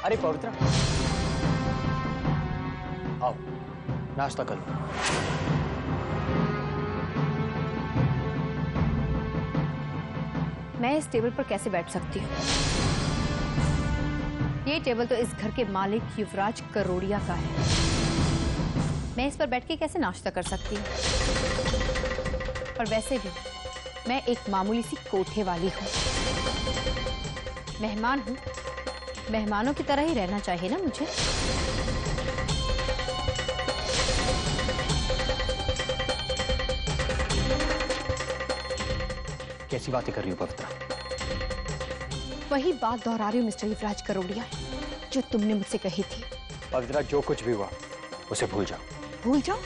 अरे पवित्रा, आओ नाश्ता कर लो। मैं इस टेबल पर कैसे बैठ सकती हूँ? ये टेबल तो इस घर के मालिक युवराज करोड़िया का है। मैं इस पर बैठ के कैसे नाश्ता कर सकती हूँ? और वैसे भी मैं एक मामूली सी कोठे वाली हूँ, मेहमान हूँ। मेहमानों की तरह ही रहना चाहिए ना मुझे। कैसी बातें कर रही हो पवित्रा? वही बात दोहरा रही हूँ मिस्टर युवराज करोड़िया, जो तुमने मुझसे कही थी। पवित्रा, जो कुछ भी हुआ उसे भूल जाओ। भूल जाओ?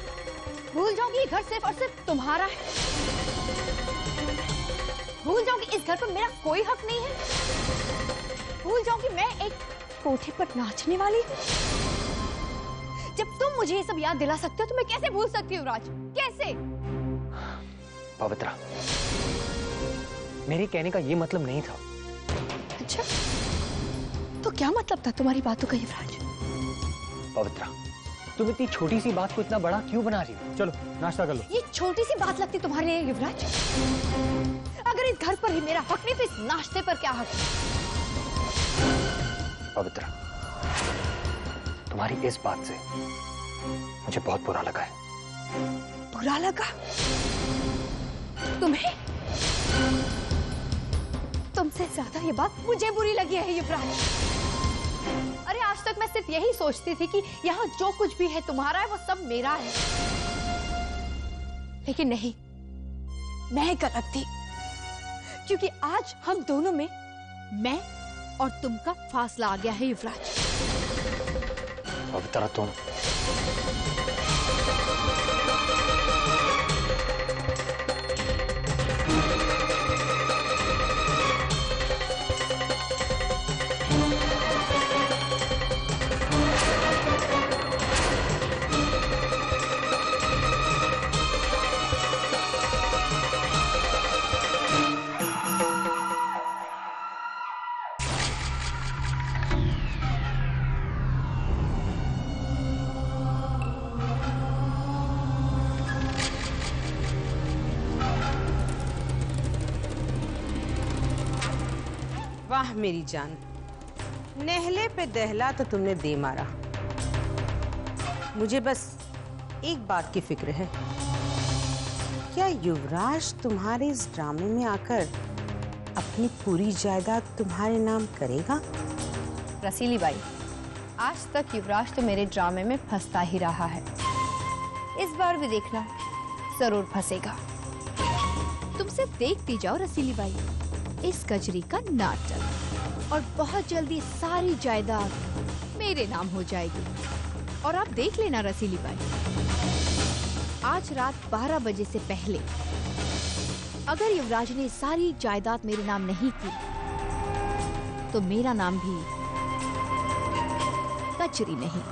भूल जाओ कि ये घर सिर्फ और सिर्फ तुम्हारा है? भूल जाओ कि इस घर पर मेरा कोई हक नहीं है? भूल जाओ कि मैं एक कोठे पर नाचने वाली हूँ? जब तुम मुझे ये सब याद दिला सकते हो तो मैं कैसे भूल सकती हूँ युवराज? कैसे? पवित्रा, मेरे कहने का ये मतलब नहीं था। अच्छा, तो क्या मतलब था तुम्हारी बातों का युवराज? पवित्रा, तुम इतनी छोटी सी बात को इतना बड़ा क्यों बना रही हो? चलो नाश्ता कर लो। ये छोटी सी बात लगती तुम्हारे लिए युवराज? अगर इस घर पर ही मेरा हक नहीं तो इस नाश्ते पर क्या हक है? पवित्रा, तुम्हारी इस बात से मुझे बहुत बुरा लगा है। बुरा लगा? तुम्हें? तुमसे ज्यादा ये बात मुझे बुरी लगी है युवराज। अरे आज तक मैं सिर्फ यही सोचती थी कि यहाँ जो कुछ भी है तुम्हारा है, वो सब मेरा है। लेकिन नहीं, मैं गलत थी, क्योंकि आज हम दोनों में मैं और तुम का फासला आ गया है युवराज। पवित्रा, तुम वाह मेरी जान, नहले पे दहला तो तुमने दे मारा। मुझे बस एक बात की फिक्र है, क्या युवराज तुम्हारे इस ड्रामे में आकर अपनी पूरी जायदाद तुम्हारे नाम करेगा? रसीली बाई, आज तक युवराज तो मेरे ड्रामे में फंसता ही रहा है। इस बार भी देखना जरूर फंसेगा। तुम सिर्फ देखती जाओ रसीली बाई इस कजरी का नाटक, और बहुत जल्दी सारी जायदाद मेरे नाम हो जाएगी। और आप देख लेना रसीली बाई, आज रात 12 बजे से पहले अगर युवराज ने सारी जायदाद मेरे नाम नहीं की तो मेरा नाम भी कचरी नहीं।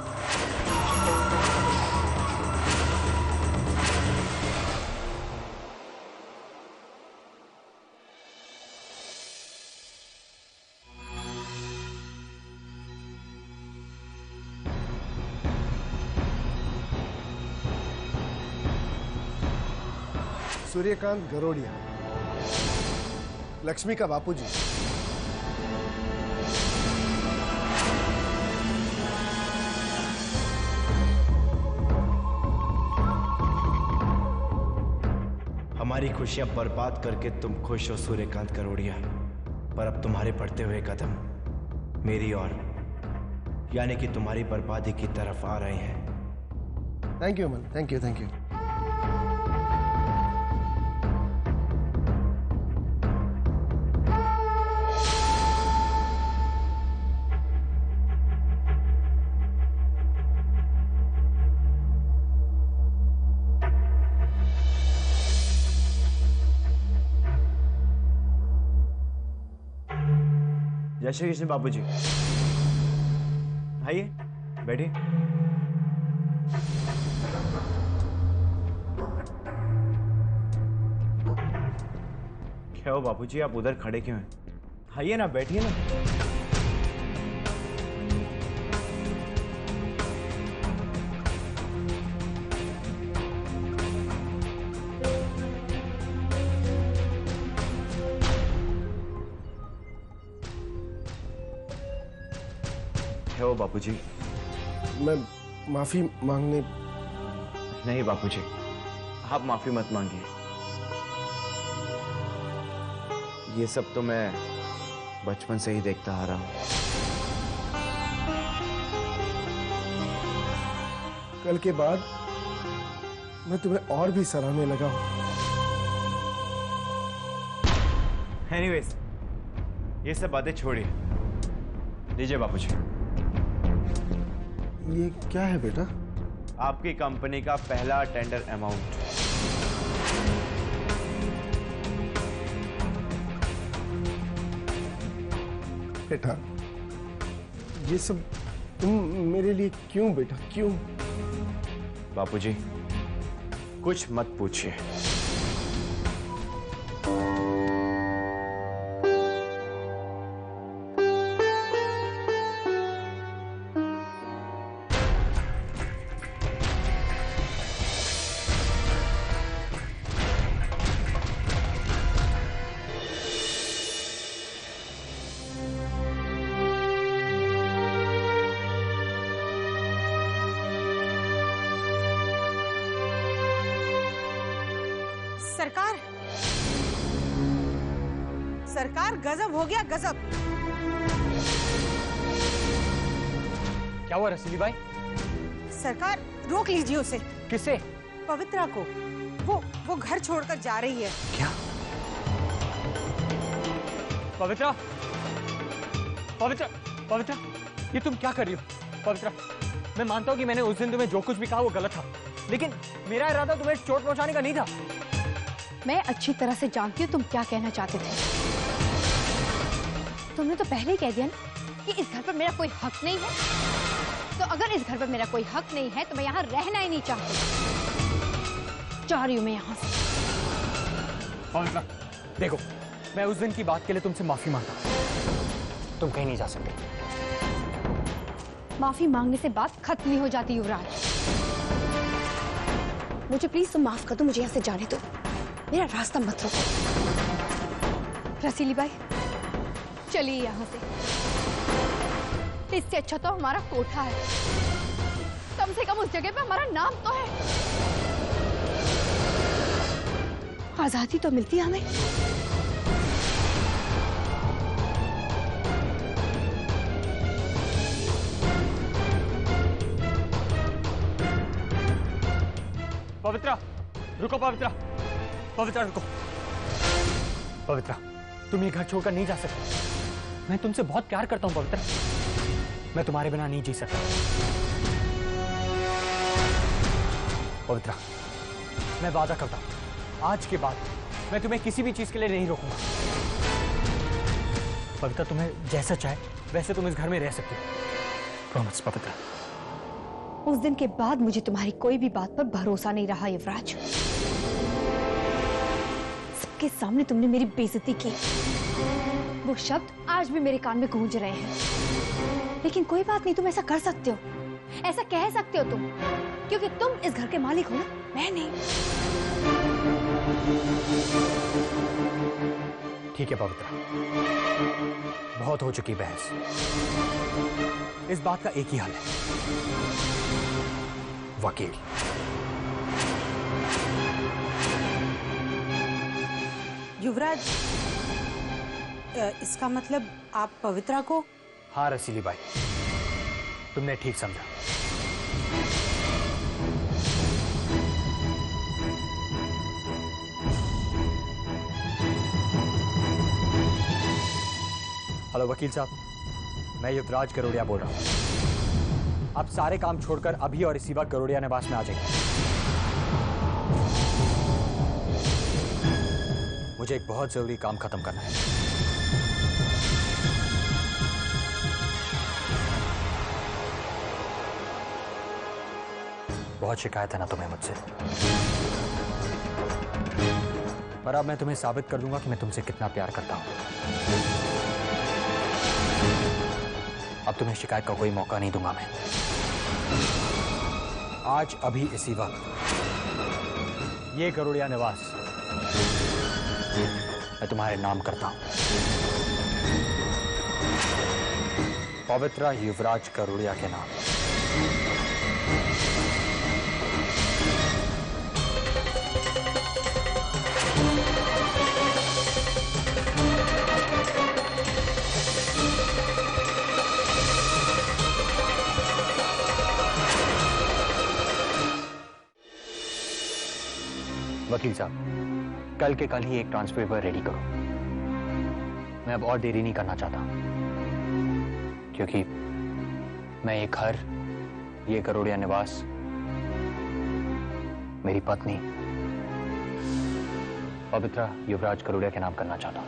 सूर्यकांत गरोड़िया, लक्ष्मी का बापूजी। हमारी खुशियां बर्बाद करके तुम खुश हो सूर्यकांत गरोड़िया, पर अब तुम्हारे बढ़ते हुए कदम मेरी और यानी कि तुम्हारी बर्बादी की तरफ आ रहे हैं। Thank you Aman, thank you thank you. जय श्री कृष्ण बाबूजी। आइए बैठिए। क्या हो बाबूजी, आप उधर खड़े क्यों हैं? आइए ना, बैठिए ना। हो बापूजी? मैं माफी मांगने। नहीं बापूजी, आप माफी मत मांगिए। ये सब तो मैं बचपन से ही देखता आ रहा हूं। कल के बाद मैं तुम्हें और भी सराहने लगा हूं। एनीवेज, ये सब बातें छोड़िए। लीजिए बापूजी। ये क्या है बेटा? आपकी कंपनी का पहला टेंडर अमाउंट। बेटा, ये सब तुम मेरे लिए क्यों बेटा, क्यों? बापूजी, कुछ मत पूछिए। सरकार, सरकार, गजब हो गया, गजब। क्या हुआ रसीली बाई? सरकार, रोक लीजिए उसे। किसे? पवित्रा को। वो घर छोड़कर जा रही है। क्या? पवित्रा, पवित्रा, पवित्रा, ये तुम क्या कर रही हो? पवित्रा, मैं मानता हूँ कि मैंने उस दिन तुम्हें जो कुछ भी कहा वो गलत था, लेकिन मेरा इरादा तुम्हें चोट पहुंचाने का नहीं था। मैं अच्छी तरह से जानती हूँ तुम क्या कहना चाहते थे। तुमने तो पहले ही कह दिया ना कि इस घर पर मेरा कोई हक नहीं है। तो अगर इस घर पर मेरा कोई हक नहीं है तो मैं यहाँ रहना ही नहीं चाहती। जा रही हूँ मैं यहाँ से। पवित्रा, देखो, मैं उस दिन की बात के लिए तुमसे माफी मांगता हूँ। तुम कहीं नहीं जा सकते। माफी मांगने से बात खत्म नहीं हो जाती युवराज। मुझे प्लीज तुम माफ कर दो, मुझे यहाँ से जाने दो। मेरा रास्ता मत रोको। रसीली बाई, चलिए यहाँ से। इससे अच्छा तो हमारा कोठा है। कम से कम उस जगह पे हमारा नाम तो है। आजादी तो मिलती है हमें। पवित्रा, रुको पवित्रा, पवित्रा रुको। पवित्रा, तुम ये घर छोड़कर नहीं जा सकते। मैं तुमसे बहुत प्यार करता हूँ पवित्रा। मैं तुम्हारे बिना नहीं जी सकता। पवित्रा, मैं वादा करता हूँ, आज के बाद मैं तुम्हें किसी भी चीज के लिए नहीं रोकूंगा। पवित्रा, तुम्हें जैसा चाहे वैसे तुम इस घर में रह सकते हो। प्रॉमिस पवित्रा। उस दिन के बाद मुझे तुम्हारी कोई भी बात पर भरोसा नहीं रहा युवराज। सबके सामने तुमने मेरी बेइज्जती की। वो शब्द आज भी मेरे कान में गूंज रहे हैं। लेकिन कोई बात नहीं, तुम ऐसा कर सकते हो, ऐसा कह सकते हो तुम, क्योंकि तुम इस घर के मालिक हो ना, मैं नहीं। ठीक है पवित्रा, बहुत हो चुकी बहस। इस बात का एक ही हल है, वकील। युवराज, इसका मतलब आप पवित्रा को? हाँ रसीली बाई, तुमने ठीक समझा। हेलो वकील साहब, मैं युवराज गरोड़िया बोल रहा हूँ। आप सारे काम छोड़कर अभी और इसी वक्त गरोड़िया निवास में आ जाइए। मुझे एक बहुत जरूरी काम खत्म करना है। बहुत शिकायत है ना तुम्हें मुझसे, पर अब मैं तुम्हें साबित कर दूंगा कि मैं तुमसे कितना प्यार करता हूं। अब तुम्हें शिकायत का कोई मौका नहीं दूंगा मैं। आज अभी इसी वक्त ये गरुड़िया निवास मैं तुम्हारे नाम करता हूं। पवित्रा युवराज करोड़िया के नाम। वकील साहब, कल के कल ही एक ट्रांसफर पेपर रेडी करो। मैं अब और देरी नहीं करना चाहता, क्योंकि मैं ये घर, ये करोड़िया निवास मेरी पत्नी पवित्रा युवराज करोड़िया के नाम करना चाहता हूं।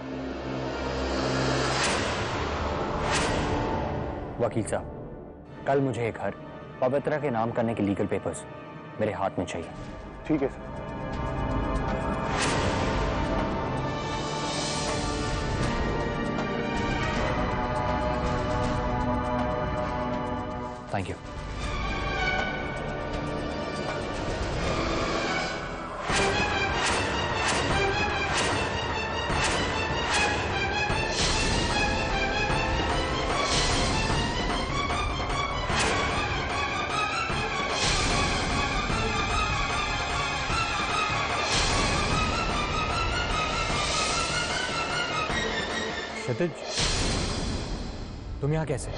वकील साहब, कल मुझे ये घर पवित्रा के नाम करने के लीगल पेपर्स मेरे हाथ में चाहिए। ठीक है सर। Thank you. क्षितिज, तुम यहां कैसे?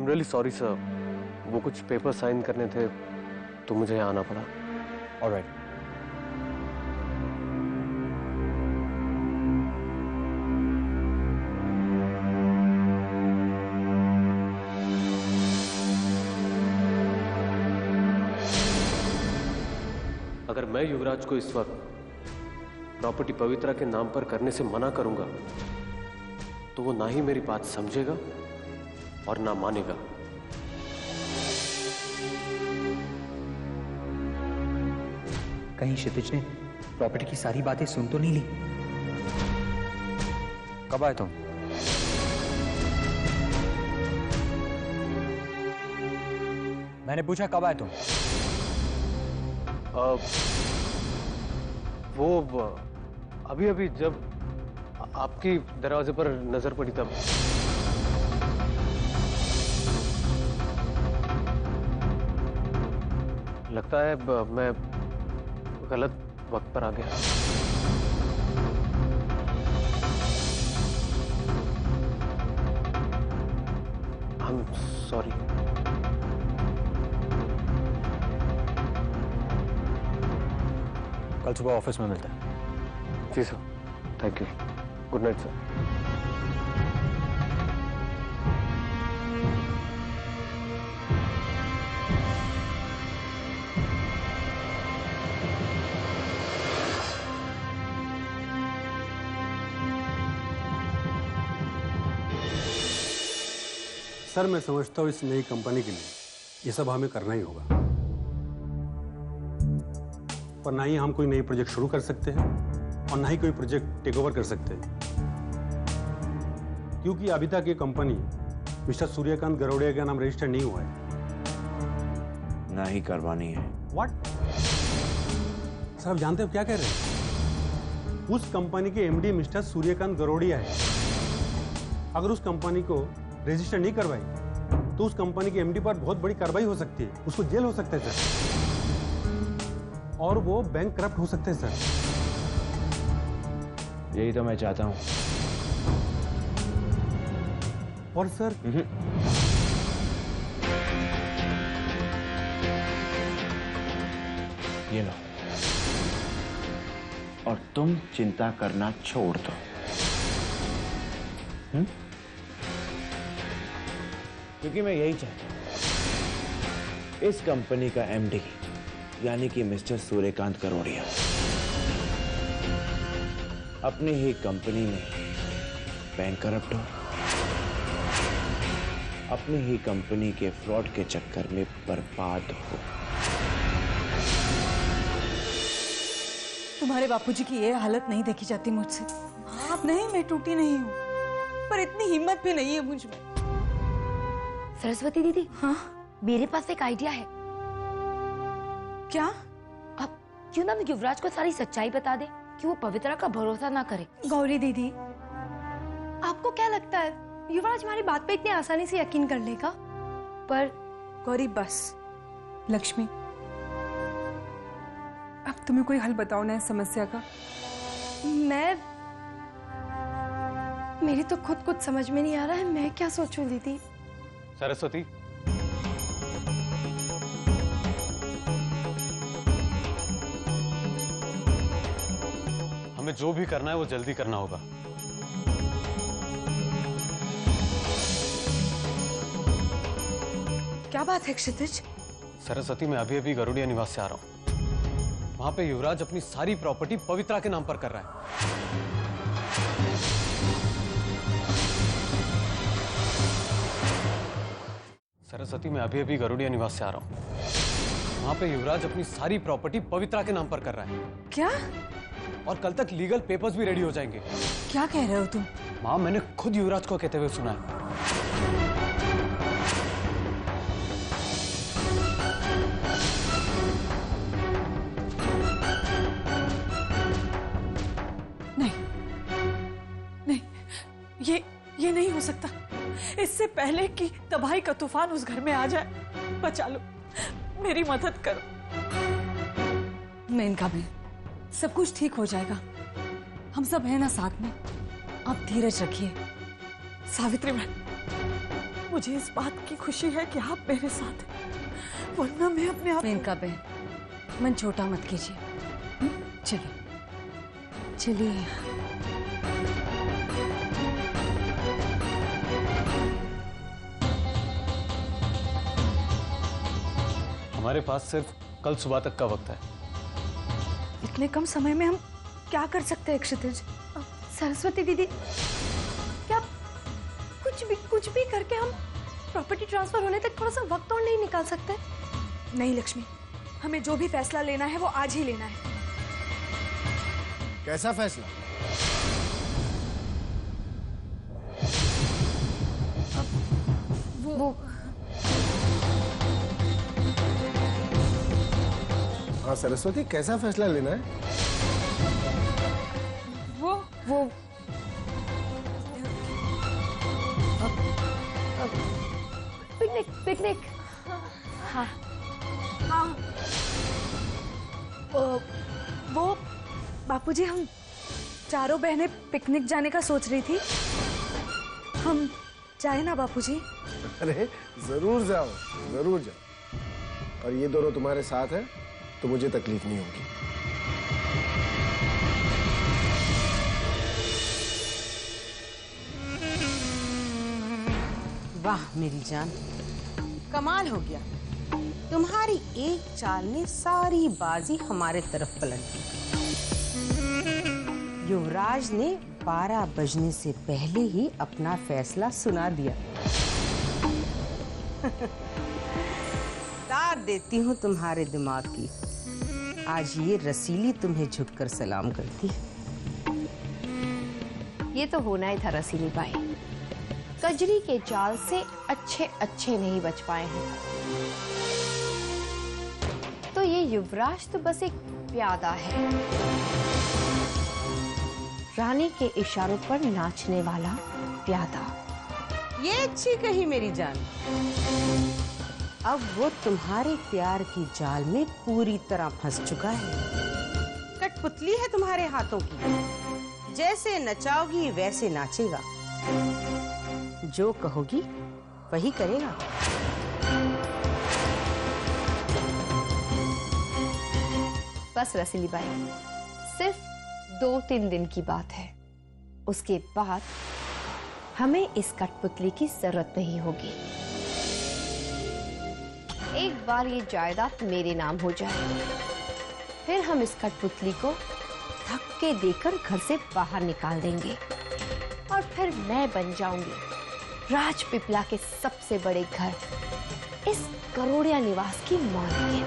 रियली सॉरी सर, वो कुछ पेपर साइन करने थे तो मुझे यहाँ आना पड़ा। ऑलराइट। अगर मैं युवराज को इस वक्त प्रॉपर्टी पवित्रा के नाम पर करने से मना करूंगा तो वो ना ही मेरी बात समझेगा और ना मानेगा। कहीं क्षितिज ने प्रॉपर्टी की सारी बातें सुन तो नहीं ली? कब आए तुम? मैंने पूछा कब आए तुम? वो अभी अभी जब आपकी दरवाजे पर नजर पड़ी तब। लगता है मैं गलत वक्त पर आ गया। I am sorry. कल सुबह ऑफिस में मिलते हैं। जी sir, thank you. Good night sir. Sir, मैं समझता हूँ इस नई कंपनी के लिए ये सब हमें करना ही होगा, पर ना ही हम कोई नई प्रोजेक्ट शुरू कर सकते हैं और ना ही कोई प्रोजेक्ट टेक ओवर कर सकते हैं, क्योंकि अभी तक ये कंपनी मिस्टर सूर्यकांत गरोड़िया का नाम रजिस्टर नहीं हुआ है। ना ही करवानी है। व्हाट? सर, आप जानते हो क्या कह रहे हैं? उस कंपनी के एमडी मिस्टर सूर्यकांत गरोड़िया है। अगर उस कंपनी को रजिस्टर नहीं करवाई तो उस कंपनी के एमडी पर बहुत बड़ी कार्रवाई हो सकती है, उसको जेल हो सकता है सर, और वो बैंक करप्ट हो सकते हैं सर। यही तो मैं चाहता हूं। और सर, ये लो, और तुम चिंता करना छोड़ दो। क्योंकि मैं यही चाहता हूं, इस कंपनी का एमडी यानी कि मिस्टर सूर्यकांत गरोड़िया अपनी ही कंपनी में बैंक करप्ट हो, अपनी ही कंपनी के फ्रॉड के चक्कर में बर्बाद हो। तुम्हारे बापूजी की ये हालत नहीं देखी जाती मुझसे। नहीं, मैं टूटी नहीं हूँ, पर इतनी हिम्मत भी नहीं है मुझ में। सरस्वती दीदी, हाँ? मेरे पास एक आइडिया है। क्या? अब क्यों ना युवराज को सारी सच्चाई बता दे कि वो पवित्रा का भरोसा ना करे। गौरी दीदी, आपको क्या लगता है युवराज हमारी बात पे इतनी आसानी से यकीन कर लेगा? पर गौरी बस। लक्ष्मी, अब तुम्हें कोई हल बताओ ना इस समस्या का। मेरी तो खुद कुछ समझ में नहीं आ रहा है, मैं क्या सोचूं दीदी। सरस्वती, हमें जो भी करना है वो जल्दी करना होगा। क्या बात है क्षितिज? सरस्वती, मैं अभी अभी गरुड़िया निवास से आ रहा हूं। वहां पे युवराज अपनी सारी प्रॉपर्टी पवित्रा के नाम पर कर रहा है। सरस्वती, मैं अभी अभी गरुड़िया निवास से आ रहा हूं। वहां पे युवराज अपनी सारी प्रॉपर्टी पवित्रा के नाम पर कर रहा है। क्या? और कल तक लीगल पेपर्स भी रेडी हो जाएंगे। क्या कह रहे हो तुम? माँ, मैंने खुद युवराज को कहते हुए सुना है। ये नहीं हो सकता। इससे पहले कि तबाही का तूफान उस घर में आ जाए, बचा लो, मेरी मदद करो। मेनका बहन, सब कुछ ठीक हो जाएगा। हम सब हैं ना साथ में। आप धीरज रखिए। सावित्री बहन, मुझे इस बात की खुशी है कि आप मेरे साथ हैं, वरना मैं अपने आप। मेनका बहन, मन छोटा मत कीजिए। चलिए चलिए। हमारे पास सिर्फ कल सुबह तक का वक्त है। इतने कम समय में हम क्या कर सकते हैं क्षितिज? सरस्वती दीदी, क्या कुछ भी करके हम प्रॉपर्टी ट्रांसफर होने तक थोड़ा सा वक्त और नहीं निकाल सकते? नहीं लक्ष्मी, हमें जो भी फैसला लेना है वो आज ही लेना है। कैसा फैसला? वो हाँ सरस्वती, कैसा फैसला लेना है? वो पिकनिक। हाँ हाँ, वो बापूजी, हम चारों बहनें पिकनिक जाने का सोच रही थी। हम जाए ना बापूजी? अरे जरूर जाओ, जरूर जाओ। और ये दोनों तुम्हारे साथ हैं तो मुझे तकलीफ नहीं होगी। वाह मेरी जान, कमाल हो गया। तुम्हारी एक चाल ने सारी बाजी हमारे तरफ पलट दी। युवराज ने 12 बजने से पहले ही अपना फैसला सुना दिया। दाद देती हूँ तुम्हारे दिमाग की। आज ये रसीली तुम्हें झुककर सलाम करती है। ये तो होना ही था रसीली बाई। कजरी के जाल से अच्छे नहीं बच पाए हैं। तो ये युवराज तो बस एक प्यादा है, रानी के इशारों पर नाचने वाला प्यादा। ये अच्छी कही मेरी जान। अब वो तुम्हारे प्यार की जाल में पूरी तरह फंस चुका है। कठपुतली है तुम्हारे हाथों की। जैसे नचाओगी वैसे नाचेगा, जो कहोगी वही करेगा। बस रसीली बाई, सिर्फ 2-3 दिन की बात है। उसके बाद हमें इस कठपुतली की जरूरत नहीं होगी। एक बार ये जायदाद मेरे नाम हो जाए, फिर हम इस कठपुतली को धक्के देकर घर से बाहर निकाल देंगे और फिर मैं बन जाऊंगी राजपिपला के सबसे बड़े घर, इस गरुड़िया निवास की मालकिन।